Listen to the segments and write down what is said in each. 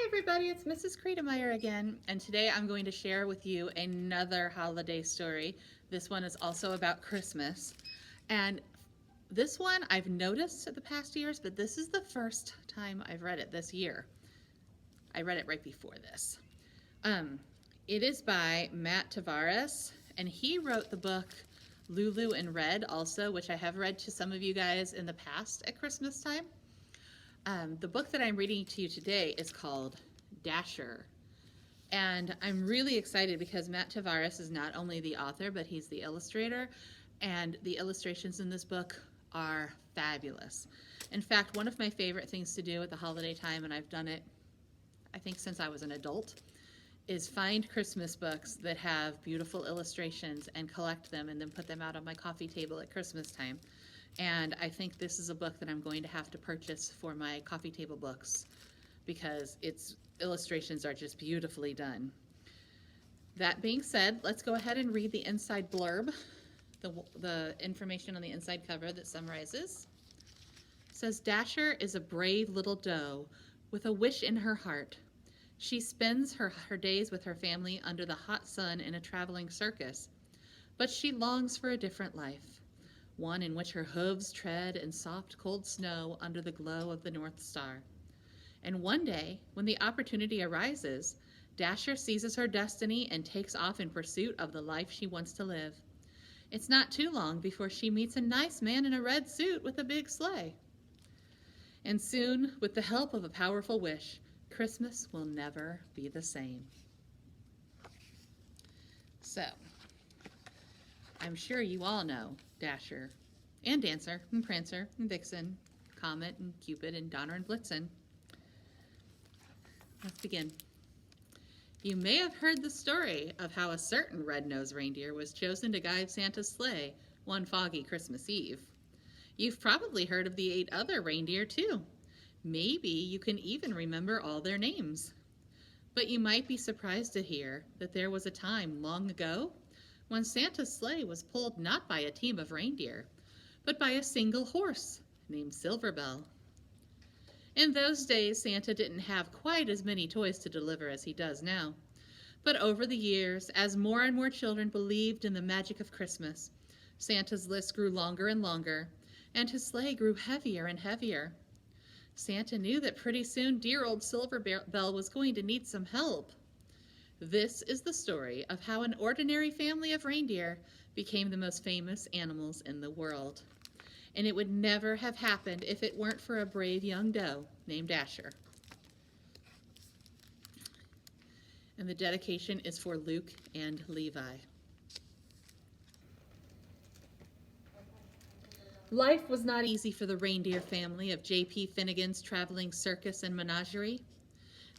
Everybody, it's Mrs. Kredemeyer again, and today I'm going to share with you another holiday story. This one is also about Christmas, and this one I've noticed the past years, but this is the first time I've read it this year. I read it right before this. It is by Matt Tavares, and he wrote the book Lulu in Red also, which I have read to some of you guys in the past at Christmas time. The book that I'm reading to you today is called Dasher. And I'm really excited because Matt Tavares is not only the author, but he's the illustrator. And the illustrations in this book are fabulous. In fact, one of my favorite things to do at the holiday time, and I've done it, I think, since I was an adult, is find Christmas books that have beautiful illustrations and collect them and then put them out on my coffee table at Christmas time. And I think this is a book that I'm going to have to purchase for my coffee table books because its illustrations are just beautifully done. That being said, let's go ahead and read the inside blurb, the information on the inside cover that summarizes. It says, Dasher is a brave little doe with a wish in her heart. She spends her days with her family under the hot sun in a traveling circus, but she longs for a different life. One in which her hooves tread in soft, cold snow under the glow of the North Star. And one day, when the opportunity arises, Dasher seizes her destiny and takes off in pursuit of the life she wants to live. It's not too long before she meets a nice man in a red suit with a big sleigh. And soon, with the help of a powerful wish, Christmas will never be the same. So, I'm sure you all know Dasher and Dancer and Prancer and Vixen, Comet and Cupid and Donner and Blitzen. Let's begin. You may have heard the story of how a certain red-nosed reindeer was chosen to guide Santa's sleigh one foggy Christmas Eve. You've probably heard of the 8 other reindeer too. Maybe you can even remember all their names. But you might be surprised to hear that there was a time long ago when Santa's sleigh was pulled not by a team of reindeer, but by a single horse named Silverbell. In those days, Santa didn't have quite as many toys to deliver as he does now. But over the years, as more and more children believed in the magic of Christmas, Santa's list grew longer and longer, and his sleigh grew heavier and heavier. Santa knew that pretty soon dear old Silverbell was going to need some help. This is the story of how an ordinary family of reindeer became the most famous animals in the world. And it would never have happened if it weren't for a brave young doe named Dasher. And the dedication is for Luke and Levi. Life was not easy for the reindeer family of J.P. Finnegan's traveling circus and menagerie.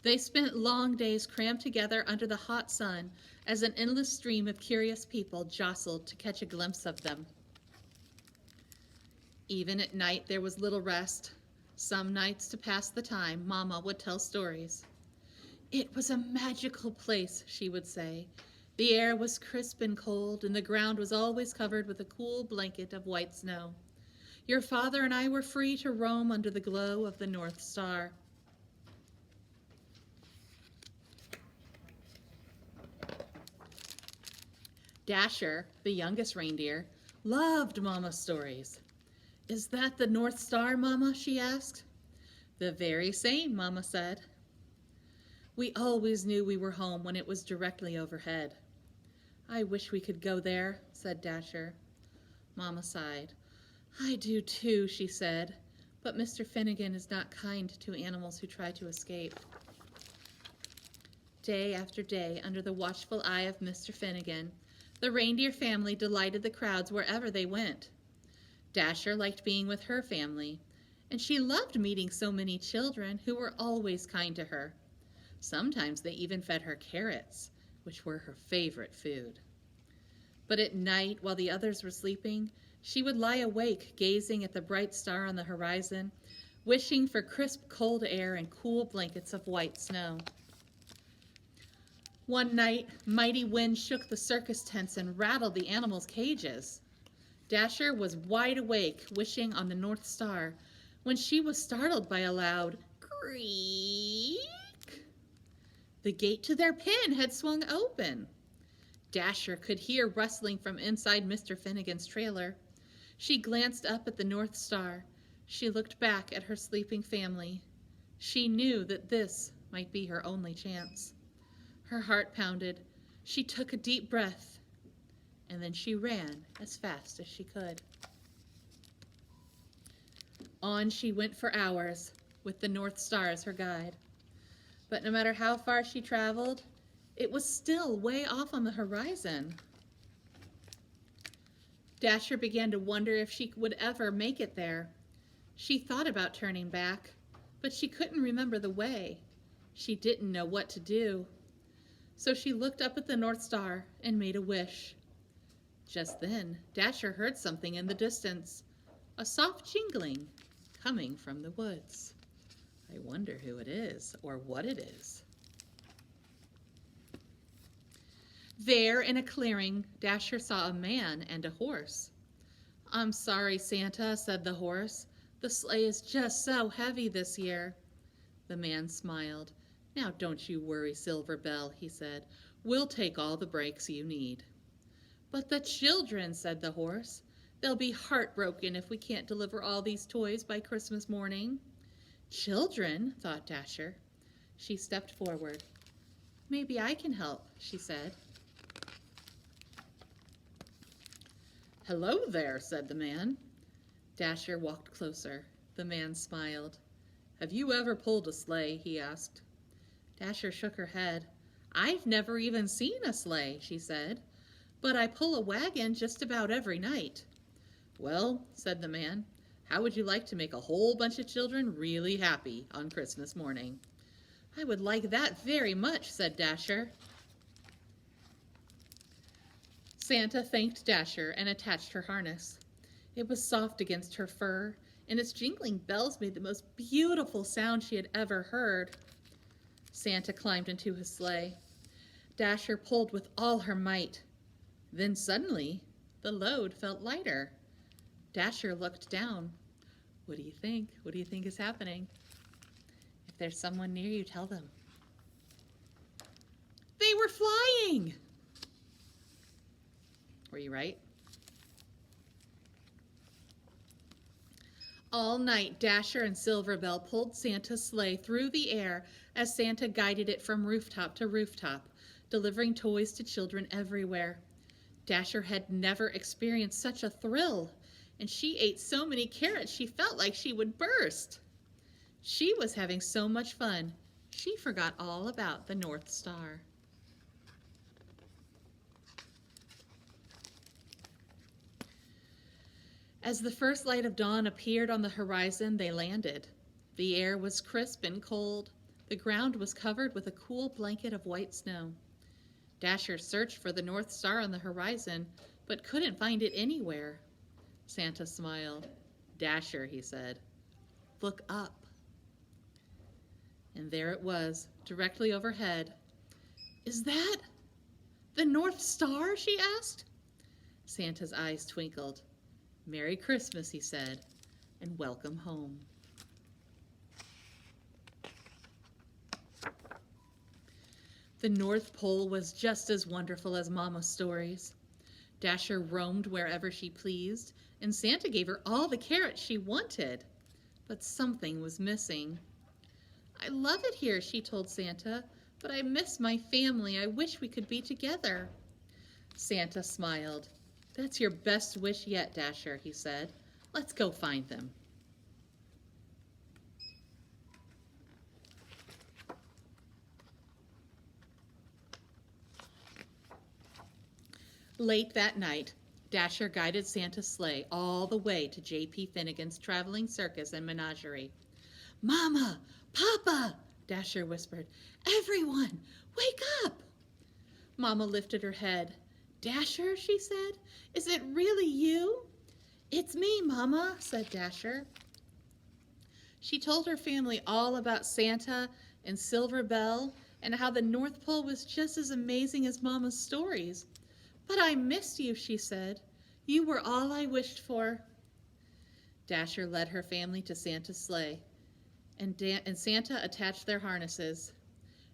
They spent long days crammed together under the hot sun as an endless stream of curious people jostled to catch a glimpse of them. Even at night there was little rest. Some nights to pass the time, Mama would tell stories. It was a magical place, she would say. The air was crisp and cold, and the ground was always covered with a cool blanket of white snow. Your father and I were free to roam under the glow of the North Star. Dasher, the youngest reindeer, loved Mama's stories. Is that the North Star, Mama? She asked. The very same, Mama said. We always knew we were home when it was directly overhead. I wish we could go there, said Dasher. Mama sighed. I do too, she said, but Mr. Finnegan is not kind to animals who try to escape. Day after day, under the watchful eye of Mr. Finnegan, the reindeer family delighted the crowds wherever they went. Dasher liked being with her family, and she loved meeting so many children who were always kind to her. Sometimes they even fed her carrots, which were her favorite food. But at night, while the others were sleeping, she would lie awake, gazing at the bright star on the horizon, wishing for crisp, cold air and cool blankets of white snow. One night, mighty winds shook the circus tents and rattled the animals' cages. Dasher was wide awake, wishing on the North Star, when she was startled by a loud creak. The gate to their pen had swung open. Dasher could hear rustling from inside Mr. Finnegan's trailer. She glanced up at the North Star. She looked back at her sleeping family. She knew that this might be her only chance. Her heart pounded. She took a deep breath, and then she ran as fast as she could. On she went for hours, with the North Star as her guide. But no matter how far she traveled, it was still way off on the horizon. Dasher began to wonder if she would ever make it there. She thought about turning back, but she couldn't remember the way. She didn't know what to do. So she looked up at the North Star and made a wish. Just then, Dasher heard something in the distance, a soft jingling coming from the woods. I wonder who it is or what it is. There in a clearing, Dasher saw a man and a horse. "I'm sorry, Santa," said the horse. "The sleigh is just so heavy this year." The man smiled. "Now don't you worry, Silver Bell," he said. "We'll take all the breaks you need." "But the children," said the horse. "They'll be heartbroken if we can't deliver all these toys by Christmas morning." "Children?" thought Dasher. She stepped forward. "Maybe I can help," she said. "Hello there," said the man. Dasher walked closer. The man smiled. "Have you ever pulled a sleigh?" he asked. Dasher shook her head. "I've never even seen a sleigh," she said. "But I pull a wagon just about every night." "Well," said the man, "how would you like to make a whole bunch of children really happy on Christmas morning?" "I would like that very much," said Dasher. Santa thanked Dasher and attached her harness. It was soft against her fur, and its jingling bells made the most beautiful sound she had ever heard. Santa climbed into his sleigh. Dasher pulled with all her might. Then suddenly, the load felt lighter. Dasher looked down. What do you think? What do you think is happening? If there's someone near you, tell them. They were flying! Were you right? All night, Dasher and Silver Bell pulled Santa's sleigh through the air as Santa guided it from rooftop to rooftop, delivering toys to children everywhere. Dasher had never experienced such a thrill, and she ate so many carrots she felt like she would burst. She was having so much fun, she forgot all about the North Star. As the first light of dawn appeared on the horizon, they landed. The air was crisp and cold. The ground was covered with a cool blanket of white snow. Dasher searched for the North Star on the horizon, but couldn't find it anywhere. Santa smiled. "Dasher," he said, "look up." And there it was, directly overhead. "Is that the North Star?" she asked. Santa's eyes twinkled. "Merry Christmas," he said, "and welcome home." The North Pole was just as wonderful as Mama's stories. Dasher roamed wherever she pleased, and Santa gave her all the carrots she wanted. But something was missing. "I love it here," she told Santa, "but I miss my family. I wish we could be together." Santa smiled. "That's your best wish yet, Dasher," he said. "Let's go find them." Late that night, Dasher guided Santa's sleigh all the way to J.P. Finnegan's traveling circus and menagerie. "Mama! Papa!" Dasher whispered. "Everyone, wake up!" Mama lifted her head. "Dasher," she said, "is it really you?" "It's me, Mama," said Dasher. She told her family all about Santa and Silver Bell and how the North Pole was just as amazing as Mama's stories. "But I missed you," she said. "You were all I wished for." Dasher led her family to Santa's sleigh, and Santa attached their harnesses.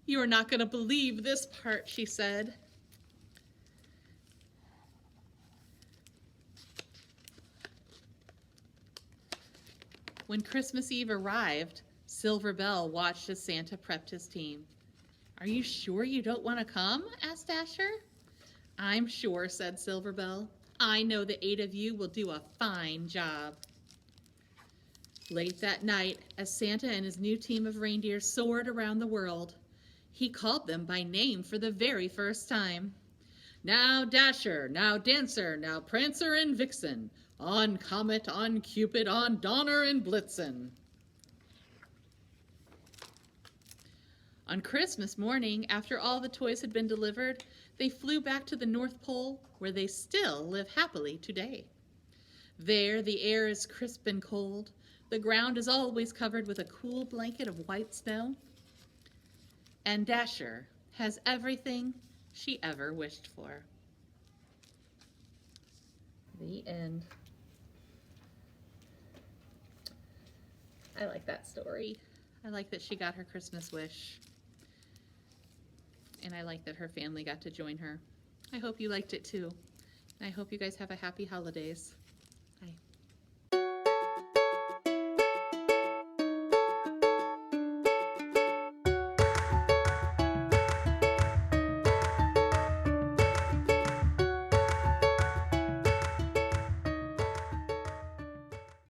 "You are not going to believe this part," she said. When Christmas Eve arrived, Silver Bell watched as Santa prepped his team. "Are you sure you don't want to come?" asked Dasher. "I'm sure," said Silver Bell. "I know the 8 of you will do a fine job." Late that night, as Santa and his new team of reindeer soared around the world, he called them by name for the very first time. "Now Dasher, now Dancer, now Prancer and Vixen, on Comet, on Cupid, on Donner and Blitzen." On Christmas morning, after all the toys had been delivered, they flew back to the North Pole, where they still live happily today. There, the air is crisp and cold. The ground is always covered with a cool blanket of white snow. And Dasher has everything she ever wished for. The end. I like that story. I like that she got her Christmas wish. And I like that her family got to join her. I hope you liked it too. I hope you guys have a happy holidays.